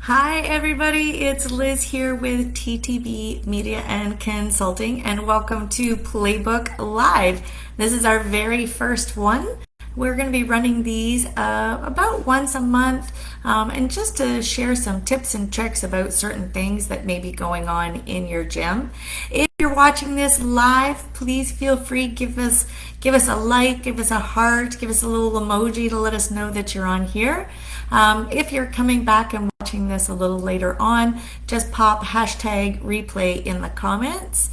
Hi everybody, it's Liz here with TTB Media and Consulting, and welcome to Playbook Live. This is our very first one. We're going to be running these about once a month, and just to share some tips and tricks about certain things that may be going on in your gym. If you're watching this live, please feel free, give us a like, give us a heart, give us a little emoji to let us know that you're on here. If you're coming back and watching this a little later on, just pop hashtag replay in the comments.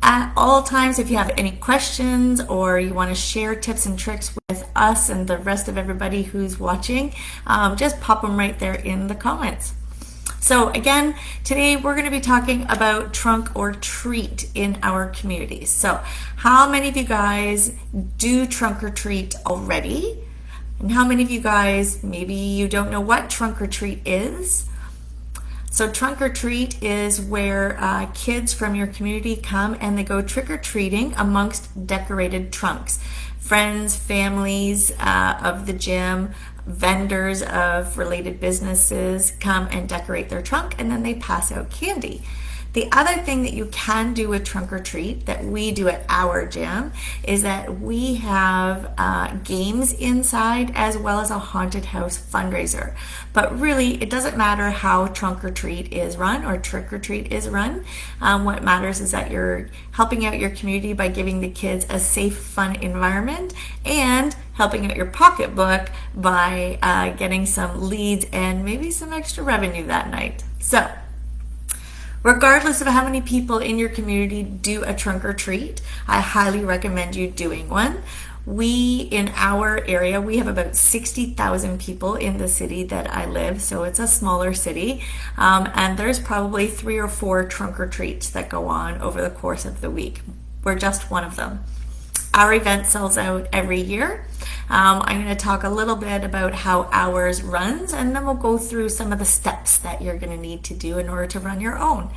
At all times, if you have any questions or you want to share tips and tricks with us and the rest of everybody who's watching, just pop them right there in the comments. So again, today we're going to be talking about trunk or treat in our communities. So how many of you guys do trunk or treat already? And how many of you guys, maybe you don't know what trunk or treat is? So trunk or treat is where kids from your community come and they go trick-or-treating amongst decorated trunks. Friends, families of the gym, vendors of related businesses come and decorate their trunk, and then they pass out candy. The other thing that you can do with trunk or treat that we do at our gym is that we have games inside as well as a haunted house fundraiser. But really, it doesn't matter how trunk or treat is run or trick or treat is run. What matters is that you're helping out your community by giving the kids a safe, fun environment and helping out your pocketbook by getting some leads and maybe some extra revenue that night. So, regardless of how many people in your community do a trunk or treat, I highly recommend you doing one. In our area, we have about 60,000 people in the city that I live, so it's a smaller city, and there's probably 3 or 4 trunk or treats that go on over the course of the week. We're just one of them. Our event sells out every year. I'm going to talk a little bit about how ours runs, and then we'll go through some of the steps that you're going to need to do in order to run your own.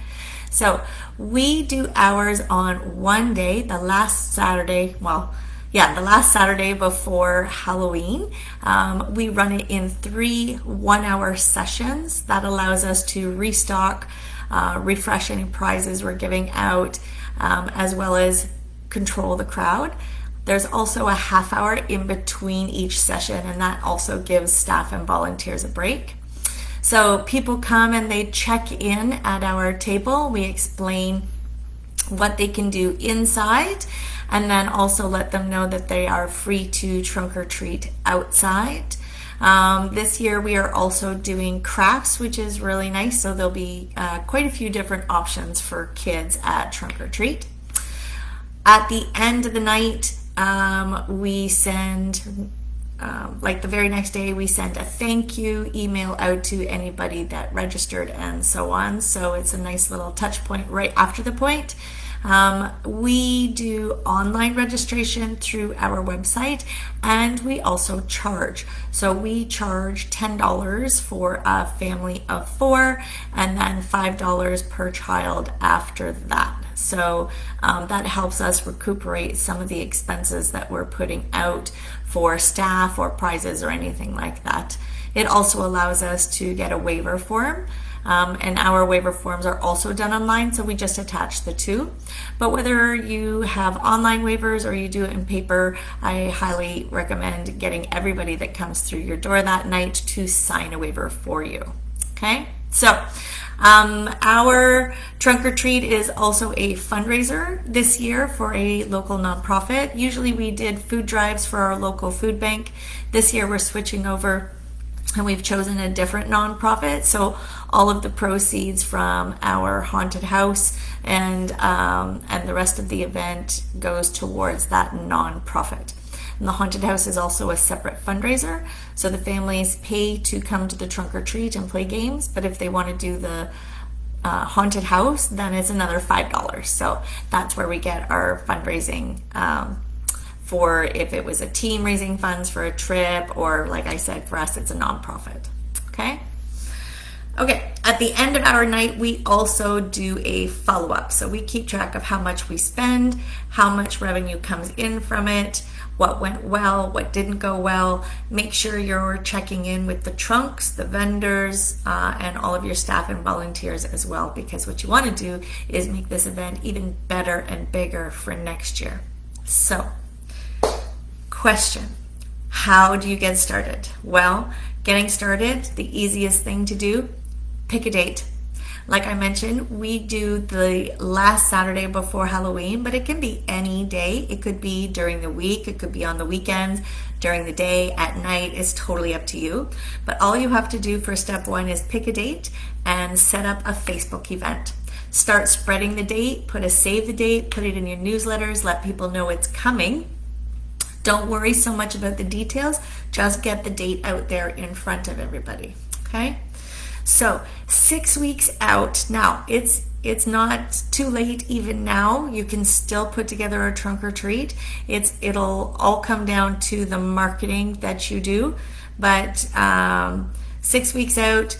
So we do ours on one day, the last Saturday before Halloween. We run it in 3 one-hour sessions. That allows us to restock, refresh any prizes we're giving out, as well as control the crowd. There's also a half hour in between each session, and that also gives staff and volunteers a break. So people come and they check in at our table. We explain what they can do inside, and then also let them know that they are free to trunk or treat outside. This year we are also doing crafts, which is really nice. So there'll be quite a few different options for kids at trunk or treat. At the end of the night, we send, the very next day, we send a thank you email out to anybody that registered and so on. So it's a nice little touch point right after the point. We do online registration through our website, and we also charge. So we charge $10 for a family of 4, and then $5 per child after that. So that helps us recuperate some of the expenses that we're putting out for staff or prizes or anything like that. It also allows us to get a waiver form. And our waiver forms are also done online, so we just attach the two. But whether you have online waivers or you do it in paper, I highly recommend getting everybody that comes through your door that night to sign a waiver for you. Okay, so our trunk or treat is also a fundraiser this year for a local nonprofit. Usually we did food drives for our local food bank. This year we're switching over, and we've chosen a different nonprofit. So all of the proceeds from our haunted house and the rest of the event goes towards that nonprofit. And the haunted house is also a separate fundraiser. So the families pay to come to the trunk or treat and play games. But if they want to do the haunted house, then it's another $5. So that's where we get our fundraising for if it was a team raising funds for a trip, or like I said, for us, it's a nonprofit. Okay. At At the end of our night, we also do a follow-up. So we keep track of how much we spend, how much revenue comes in from it, what went well, what didn't go well. Make sure you're checking in with the trunks, the vendors, and all of your staff and volunteers as well, because what you want to do is make this event even better and bigger for next year. So, question, how do you get started? Well, getting started, the easiest thing to do, pick a date. Like I mentioned, we do the last Saturday before Halloween, but it can be any day. It could be during the week, it could be on the weekends, during the day, at night. It's totally up to you. But all you have to do for step one is pick a date and set up a Facebook event. Start spreading the date, put a save the date, put it in your newsletters, let people know it's coming. Don't worry so much about the details, just get the date out there in front of everybody, okay? So 6 weeks out, now it's not too late even now. You can still put together a trunk or treat. It'll all come down to the marketing that you do, but 6 weeks out,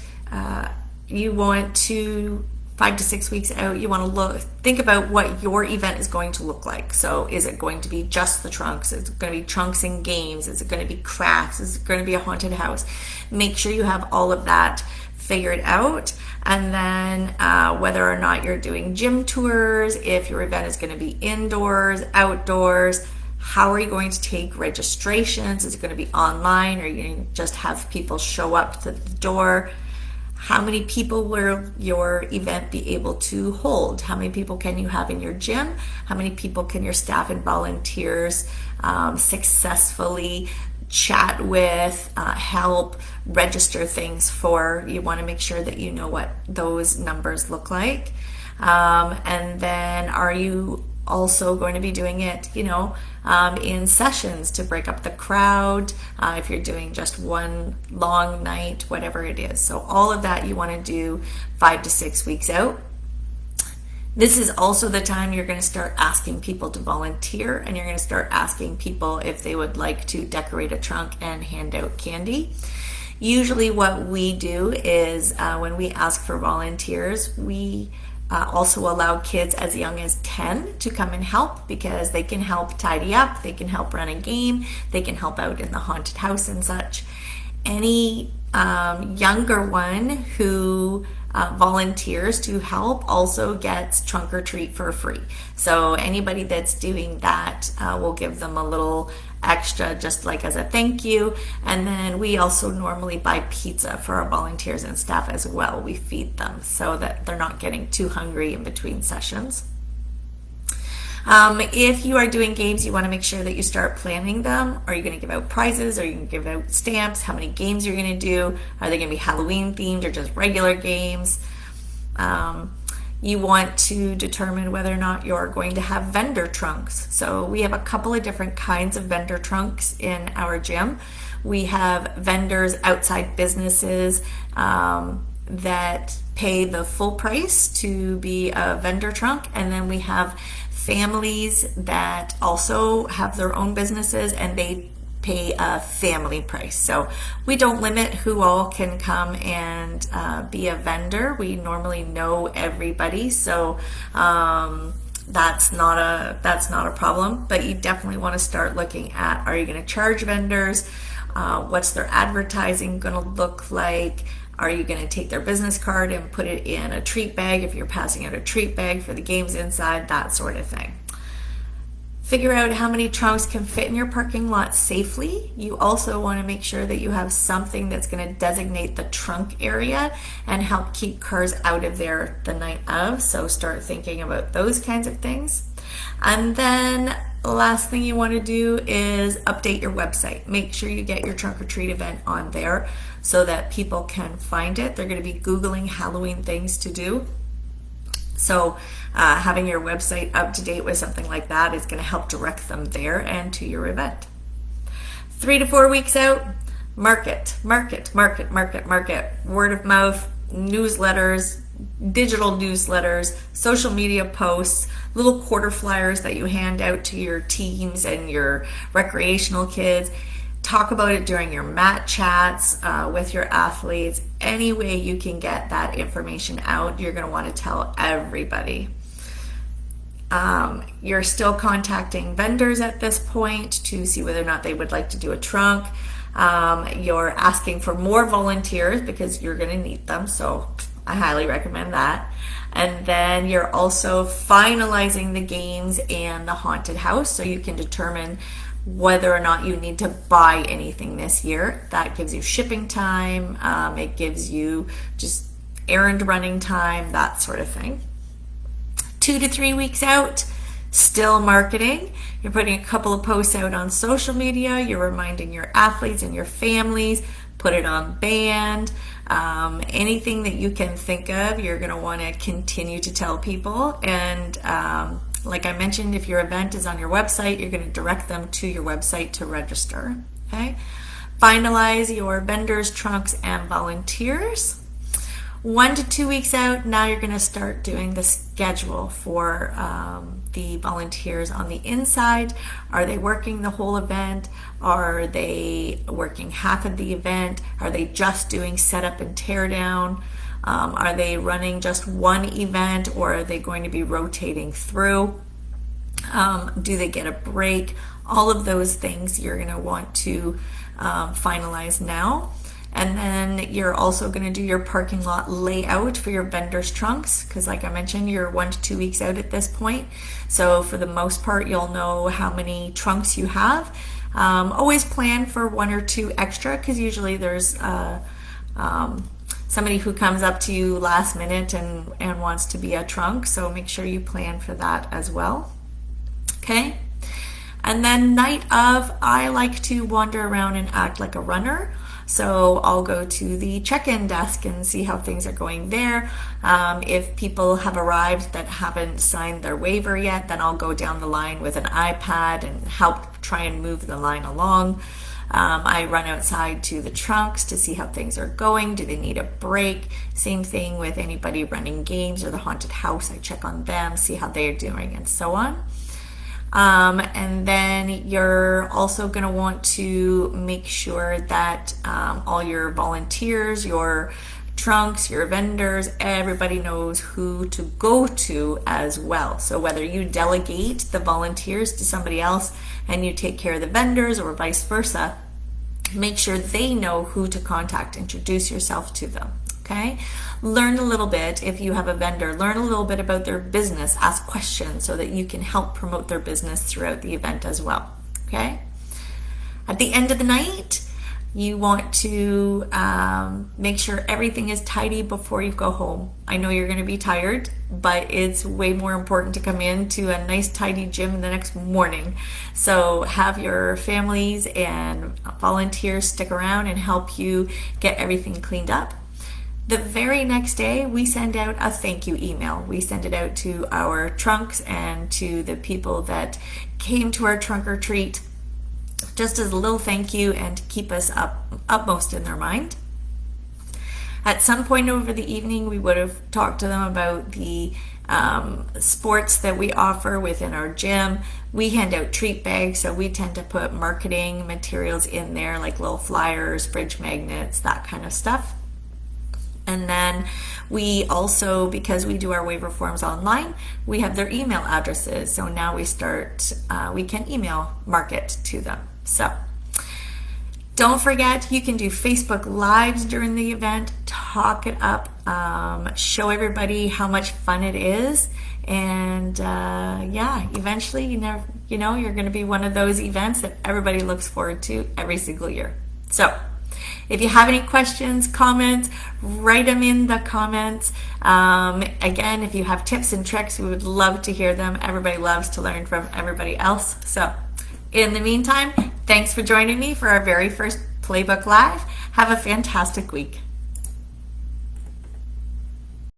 you want to 5 to 6 weeks out, you want to think about what your event is going to look like. So is it going to be just the trunks? Is it going to be trunks and games? Is it going to be crafts? Is it going to be a haunted house? Make sure you have all of that figured out. And then whether or not you're doing gym tours, if your event is going to be indoors, outdoors, how are you going to take registrations? Is it going to be online, or are you going to just have people show up to the door? How many people will your event be able to hold? How many people can you have in your gym? How many people can your staff and volunteers successfully chat with, help, register things for? You want to make sure that you know what those numbers look like. And then are you also going to be doing it, in sessions to break up the crowd, if you're doing just one long night, whatever it is. So all of that you want to do 5 to 6 weeks out. This is also the time you're going to start asking people to volunteer, and you're going to start asking people if they would like to decorate a trunk and hand out candy. Usually what we do is when we ask for volunteers, we also allow kids as young as 10 to come and help, because they can help tidy up, they can help run a game, they can help out in the haunted house and such. Any younger one who volunteers to help also gets trunk or treat for free. So anybody that's doing that, will give them a little extra, just like as a thank you. And then we also normally buy pizza for our volunteers and staff as well. We feed them so that they're not getting too hungry in between sessions. If you are doing games, you want to make sure that you start planning them. Are you going to give out prizes? Are you going to give out stamps? How many games you're going to do? Are they going to be Halloween themed or just regular games? You want to determine whether or not you're going to have vendor trunks. So we have a couple of different kinds of vendor trunks in our gym. We have vendors, outside businesses that pay the full price to be a vendor trunk, and then we have families that also have their own businesses and they pay a family price. So we don't limit who all can come and be a vendor. We normally know everybody, so that's not a problem. But you definitely want to start looking at, are you going to charge vendors? What's their advertising going to look like? Are you going to take their business card and put it in a treat bag if you're passing out a treat bag for the games inside, that sort of thing. Figure out how many trunks can fit in your parking lot safely. You also want to make sure that you have something that's going to designate the trunk area and help keep cars out of there the night of. So start thinking about those kinds of things. And then the last thing you want to do is update your website. Make sure you get your trunk or treat event on there so that people can find it. They're going to be Googling Halloween things to do. So having your website up to date with something like that is going to help direct them there and to your event. 3 to 4 weeks out, market. Word of mouth, newsletters, digital newsletters, social media posts, little quarter flyers that you hand out to your teams and your recreational kids. Talk about it during your mat chats with your athletes. Any way you can get that information out, you're going to want to tell everybody. You're still contacting vendors at this point to see whether or not they would like to do a trunk. You're asking for more volunteers because you're going to need them, so I highly recommend that. And then you're also finalizing the games and the haunted house, so you can determine whether or not you need to buy anything this year. That gives you shipping time, it gives you just errand running time, that sort of thing. 2 to 3 weeks out, still marketing. You're putting a couple of posts out on social media. You're reminding your athletes and your families. Put it on band. Anything that you can think of, you're going to want to continue to tell people. And like I mentioned, if your event is on your website, you're going to direct them to your website to register. Okay. Finalize your vendors, trunks, and volunteers. 1 to 2 weeks out, now you're going to start doing the schedule for the volunteers on the inside. Are they working the whole event? Are they working half of the event? Are they just doing setup and tear down? Are they running just one event, or are they going to be rotating through? Do they get a break? All of those things you're going to want to finalize now. And then you're also going to do your parking lot layout for your vendors' trunks, because like I mentioned, you're 1 to 2 weeks out at this point. So for the most part, you'll know how many trunks you have. Always plan for 1 or 2 extra, because usually there's somebody who comes up to you last minute and wants to be a trunk. So make sure you plan for that as well. Okay. And then night of, I like to wander around and act like a runner. So I'll go to the check-in desk and see how things are going there. If people have arrived that haven't signed their waiver yet, then I'll go down the line with an iPad and help try and move the line along. I run outside to the trunks to see how things are going. Do they need a break? Same thing with anybody running games or the haunted house. I check on them, see how they're doing, and so on. And then you're also going to want to make sure that all your volunteers, your trunks, your vendors, everybody knows who to go to as well. So whether you delegate the volunteers to somebody else and you take care of the vendors, or vice versa, make sure they know who to contact. Introduce yourself to them. Okay, learn a little bit. If you have a vendor, learn a little bit about their business, ask questions so that you can help promote their business throughout the event as well. Okay, at the end of the night, you want to make sure everything is tidy before you go home. I know you're going to be tired, but it's way more important to come into a nice tidy gym the next morning. So have your families and volunteers stick around and help you get everything cleaned up. The very next day, we send out a thank you email. We send it out to our trunks and to the people that came to our trunk or treat, just as a little thank you and to keep us upmost in their mind. At some point over the evening, we would have talked to them about the sports that we offer within our gym. We hand out treat bags, so we tend to put marketing materials in there, like little flyers, fridge magnets, that kind of stuff. And then we also, because we do our waiver forms online, we have their email addresses. So now we can email market to them. So don't forget, you can do Facebook Lives during the event, talk it up, show everybody how much fun it is. And yeah, eventually, you're going to be one of those events that everybody looks forward to every single year. So if you have any questions, comments, write them in the comments. Again, if you have tips and tricks, we would love to hear them. Everybody loves to learn from everybody else. So in the meantime, thanks for joining me for our very first Playbook Live. Have a fantastic week.